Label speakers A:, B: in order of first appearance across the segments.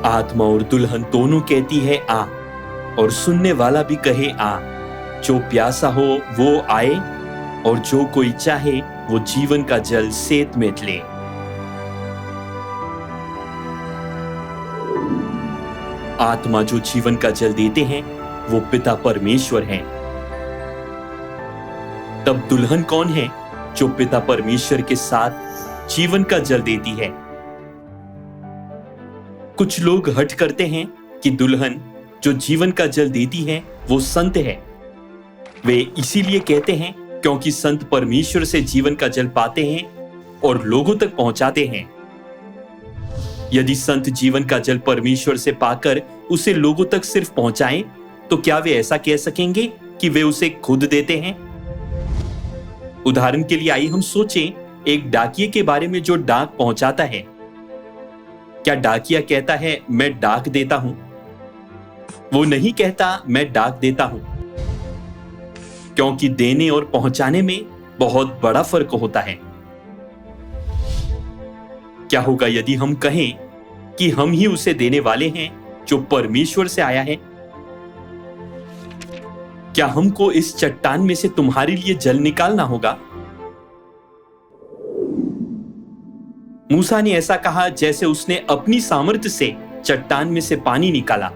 A: आत्मा और दुल्हन दोनों कहती है आ, और सुनने वाला भी कहे आ। जो प्यासा हो वो आए, और जो कोई चाहे वो जीवन का जल सेत में ले। आत्मा जो जीवन का जल देते हैं वो पिता परमेश्वर हैं। तब दुल्हन कौन है जो पिता परमेश्वर के साथ जीवन का जल देती है? कुछ लोग हठ करते हैं कि दुल्हन जो जीवन का जल देती है वो संत है। वे इसीलिए कहते हैं क्योंकि संत परमेश्वर से जीवन का जल पाते हैं और लोगों तक पहुंचाते हैं। यदि संत जीवन का जल परमेश्वर से पाकर उसे लोगों तक सिर्फ पहुंचाएं, तो क्या वे ऐसा कह सकेंगे कि वे उसे खुद देते हैं? उदाहरण के लिए आइए हम सोचें एक डाकिये के बारे में जो डाक पहुंचाता है। क्या डाकिया कहता है मैं डाक देता हूं? वो नहीं कहता मैं डाक देता हूं, क्योंकि देने और पहुंचाने में बहुत बड़ा फर्क होता है। क्या होगा यदि हम कहें कि हम ही उसे देने वाले हैं जो परमेश्वर से आया है? क्या हमको इस चट्टान में से तुम्हारे लिए जल निकालना होगा? मूसा ने ऐसा कहा जैसे उसने अपनी सामर्थ्य से चट्टान में से पानी निकाला।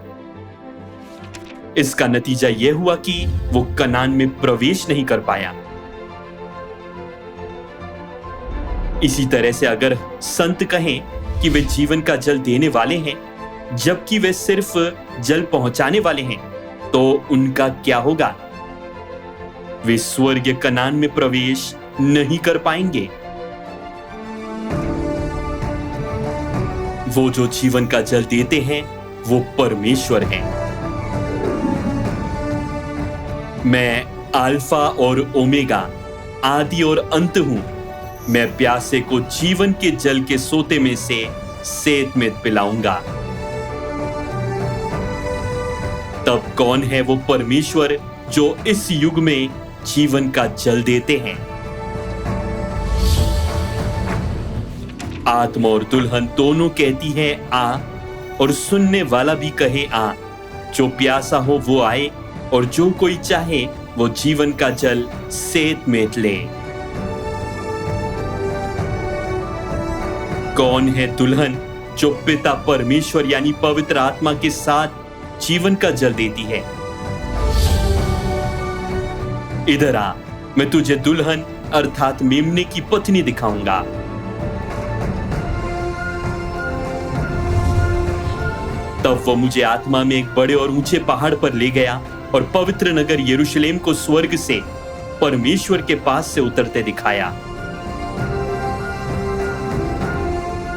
A: इसका नतीजा यह हुआ कि वो कनान में प्रवेश नहीं कर पाया। इसी तरह से अगर संत कहें कि वे जीवन का जल देने वाले हैं जबकि वे सिर्फ जल पहुंचाने वाले हैं, तो उनका क्या होगा? वे स्वर्गीय कनान में प्रवेश नहीं कर पाएंगे। वो जो जीवन का जल देते हैं वो परमेश्वर हैं। मैं अल्फा और ओमेगा, आदि और अंत हूं। मैं प्यासे को जीवन के जल के सोते में से सेत में पिलाऊंगा। तब कौन है वो परमेश्वर जो इस युग में जीवन का जल देते हैं? आत्मा और दुल्हन दोनों कहती है आ, और सुनने वाला भी कहे आ। जो प्यासा हो वो आए, और जो कोई चाहे वो जीवन का जल सेत में ले। कौन है दुल्हन जो पिता परमेश्वर यानी पवित्र आत्मा के साथ जीवन का जल देती है? इधर आ, मैं तुझे दुल्हन अर्थात मेमने की पत्नी दिखाऊंगा। तब वो मुझे आत्मा में एक बड़े और ऊंचे पहाड़ पर ले गया और पवित्र नगर यरूशलेम को स्वर्ग से परमेश्वर के पास से उतरते दिखाया।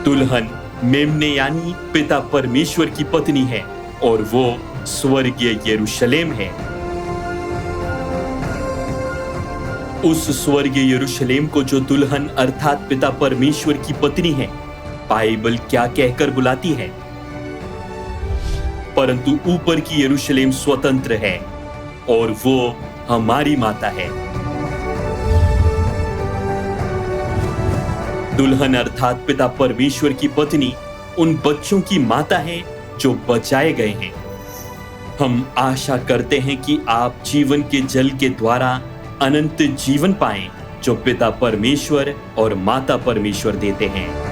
A: दुल्हन मेमने यानी पिता परमेश्वर की पत्नी है, और वो स्वर्गीय यरूशलेम है। उस स्वर्गीय यरूशलेम को जो दुल्हन अर्थात पिता परमेश्वर की पत्नी है, बाइबल क्या कहकर बुलाती है? परंतु ऊपर की यरूशलेम स्वतंत्र है, और वो हमारी माता है। दुल्हन अर्थात पिता परमेश्वर की पत्नी उन बच्चों की माता है जो बचाए गए हैं। हम आशा करते हैं कि आप जीवन के जल के द्वारा अनंत जीवन पाएं, जो पिता परमेश्वर और माता परमेश्वर देते हैं।